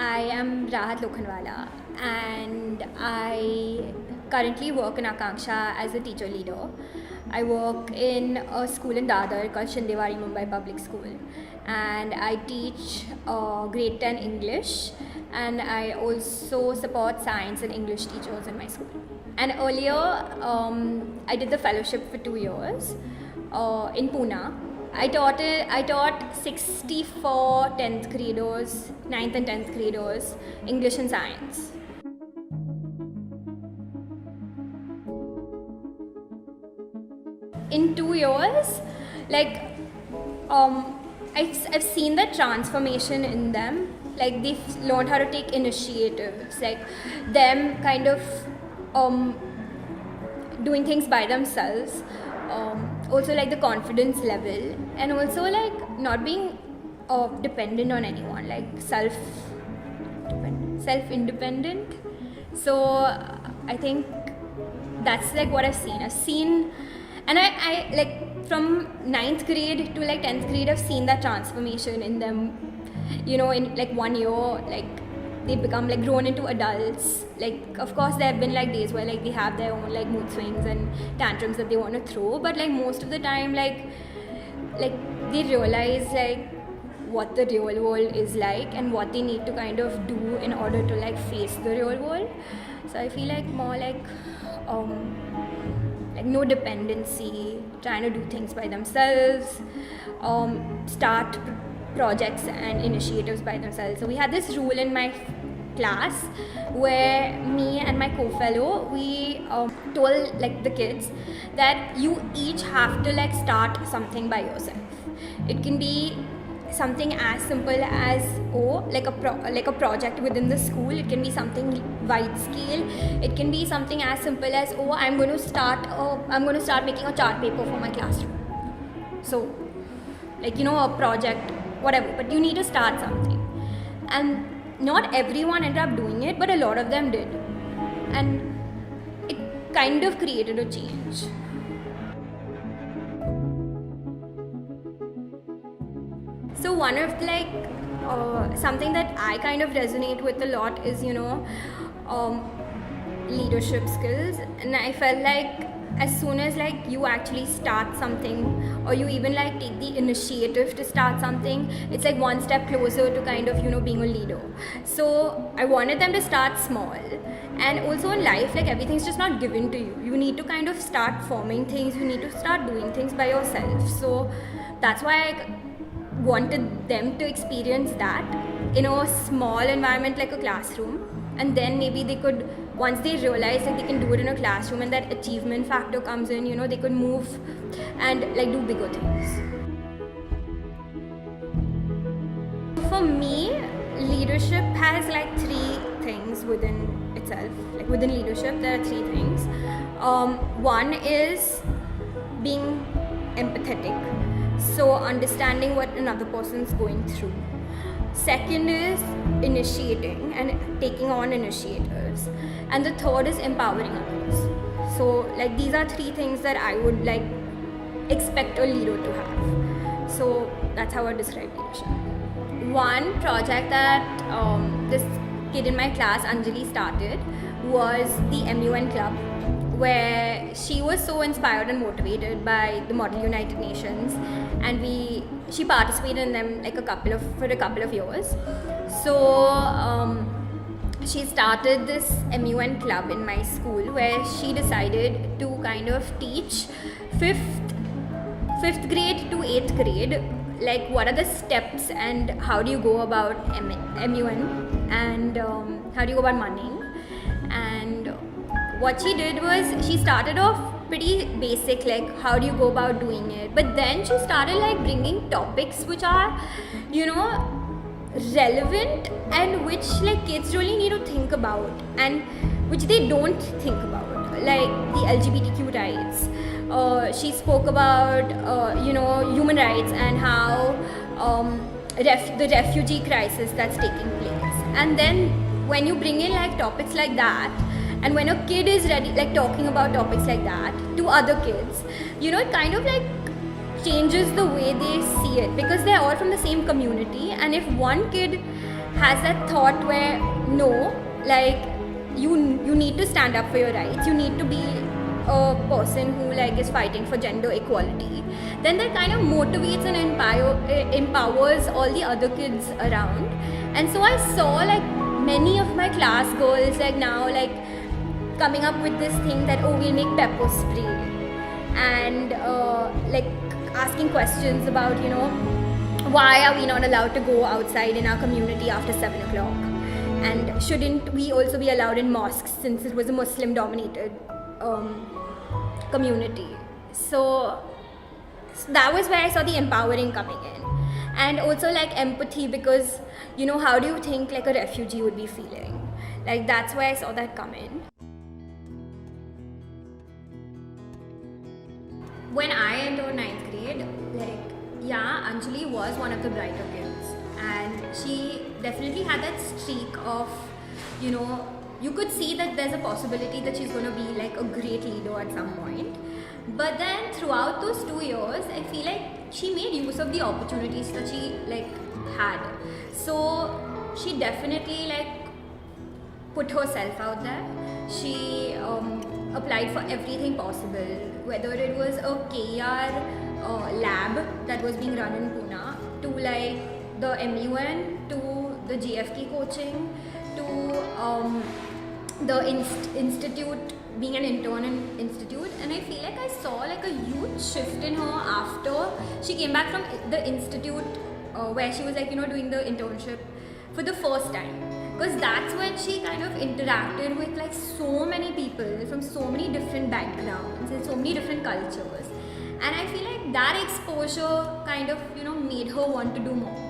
I am Rahat Lokhanwala and I currently work in Akanksha as a teacher leader. I work in a school in Dadar called Shindewari Mumbai Public School, and I teach grade 10 English, and I also support science and English teachers in my school. And earlier I did the fellowship for 2 years in Pune. I taught 64 10th graders, 9th and 10th graders, English and science. In 2 years, like I've seen the transformation in them. Like they've learned how to take initiatives, like them kind of doing things by themselves. Also like the confidence level, and also like not being dependent on anyone, like self independent. So I think that's like what I've seen, and I like from 9th grade to like 10th grade I've seen that transformation in them, in like 1 year. Like they become like grown into adults. Like of course there have been like days where like they have their own like mood swings and tantrums that they want to throw, but like most of the time like they realize like what the real world is like and what they need to kind of do in order to like face the real world. So I feel like more like no dependency, trying to do things by themselves, start projects and initiatives by themselves. So we had this rule in my class where me and my co-fellow, we told like the kids that you each have to like start something by yourself. It can be something as simple as like a project within the school. It can be something wide scale. It can be something as simple as I'm going to start making a chart paper for my classroom. So like a project, whatever, but you need to start something. And not everyone ended up doing it, but a lot of them did, and it kind of created a change. So one of like something that I kind of resonate with a lot is leadership skills, and I felt like as soon as like you actually start something, or you even like take the initiative to start something, it's like one step closer to kind of being a leader. So I wanted them to start small, and also in life like everything's just not given to you. You need to kind of start forming things. You need to start doing things by yourself. So that's why I wanted them to experience that in a small environment like a classroom, and then maybe they could, once they realize that they can do it in a classroom and that achievement factor comes in, they could move and like do bigger things. For me, leadership has like 3 things within itself. Like within leadership there are 3 things. One is being empathetic, so understanding what another person's going through. Second is initiating and taking on initiatives, and the third is empowering others. So like these are 3 things that I would like expect a leader to have. So that's how I describe leadership. One project that this kid in my class, Anjali, started was the MUN club, where she was so inspired and motivated by the Model United Nations, and she participated in them like for a couple of years. So she started this MUN club in my school, where she decided to kind of teach 5th grade to 8th grade, like what are the steps and how do you go about MUN, and how do you go about money. And what she did was she started off pretty basic, like how do you go about doing it, but then she started like bringing topics which are relevant and which like kids really need to think about and which they don't think about, like the LGBTQ rights. She spoke about human rights and how the refugee crisis that's taking place. And then when you bring in like topics like that, and when a kid is ready like talking about topics like that to other kids, it kind of like changes the way they see it, because they're all from the same community, and if one kid has that thought where no, like you need to stand up for your rights, you need to be a person who like is fighting for gender equality, then that kind of motivates and empowers all the other kids around. And so I saw like many of my class girls like now like coming up with this thing that, oh, we'll make pepper spray, and like asking questions about, you know, why are we not allowed to go outside in our community after 7 o'clock, and shouldn't we also be allowed in mosques since it was a Muslim dominated community. So that was where I saw the empowering coming in, and also like empathy, because, you know, how do you think like a refugee would be feeling? Like that's why I saw that come in. When I entered 9th grade, like, yeah, Anjali was one of the brighter kids, and she definitely had that streak of, you know, you could see that there's a possibility that she's going to be like a great leader at some point. But then throughout those 2 years, I feel like she made use of the opportunities that she like had. So she definitely like put herself out there. She applied for everything possible, whether it was a KER lab that was being run in Pune, to like the MUN, to the JFK coaching, to the institute, being an intern in institute. And I feel like I saw like a huge shift in her after she came back from the institute, where she was like, you know, doing the internship for the first time, because that's when she kind of interacted with like so many people from so many different backgrounds and so many different cultures, and I feel like that exposure kind of, you know, made her want to do more.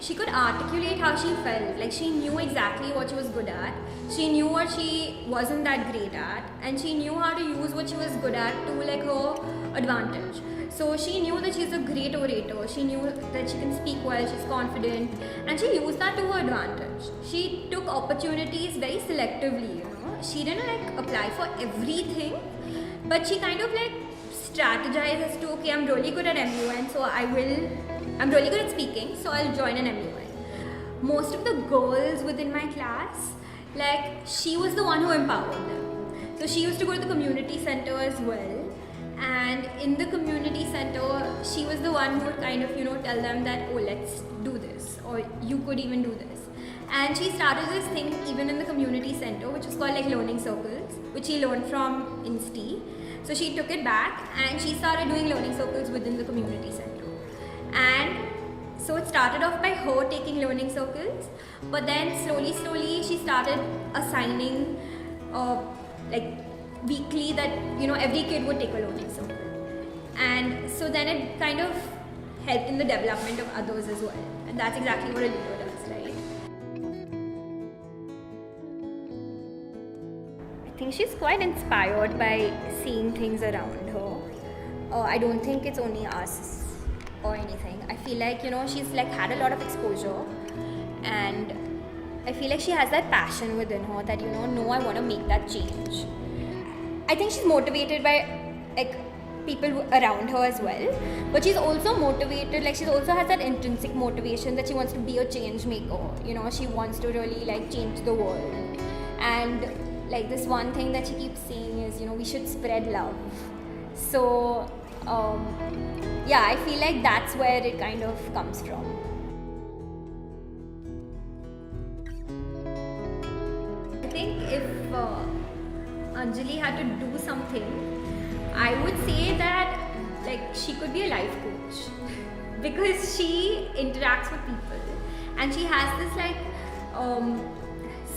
She could articulate how she felt, like she knew exactly what she was good at, she knew what she wasn't that great at, and she knew how to use what she was good at to like her advantage. So she knew that she's a great orator, she knew that she can speak well, she's confident, and she used that to her advantage. She took opportunities very selectively, you know. She didn't like apply for everything, but she kind of like strategized as to, okay, I'm really good at MUN, so I'm really good at speaking, so I'll join an MUN. Most of the girls within my class, like, she was the one who empowered them. So she used to go to the community center as well, and in the community center, she was the one who would kind of, you know, tell them that, oh, let's do this, or you could even do this. And she started this thing even in the community center, which was called like learning circles, which she learned from Insti. So she took it back and she started doing learning circles within the community center. And so it started off by her taking learning circles, but then slowly she started assigning like weekly that, you know, every kid would take a learning circle. And so then it kind of helped in the development of others as well. And that's exactly what a leader does, right? I think she's quite inspired by seeing things around her. I don't think it's only us or anything. I feel like, you know, she's like had a lot of exposure, and I feel like she has that passion within her that, you know, no, I want to make that change. I think she's motivated by like people around her as well, but she's also motivated, like she also has that intrinsic motivation that she wants to be a change maker, you know, she wants to really like change the world. And like this one thing that she keeps saying is, you know, we should spread love. So yeah, I feel like that's where it kind of comes from. I think if Anjali had to do something, I would say that like she could be a life coach because she interacts with people and she has this like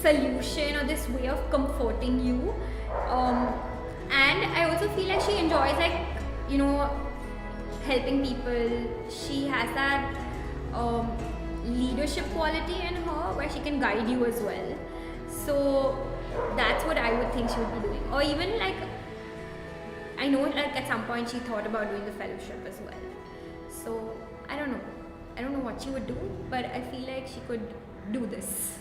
solution or this way of comforting you, and I also feel like she enjoys like, you know, helping people. She has that leadership quality in her where she can guide you as well. So that's what I would think she would be doing. Or even like, I know like at some point she thought about doing the fellowship as well. So I don't know what she would do, but I feel like she could do this.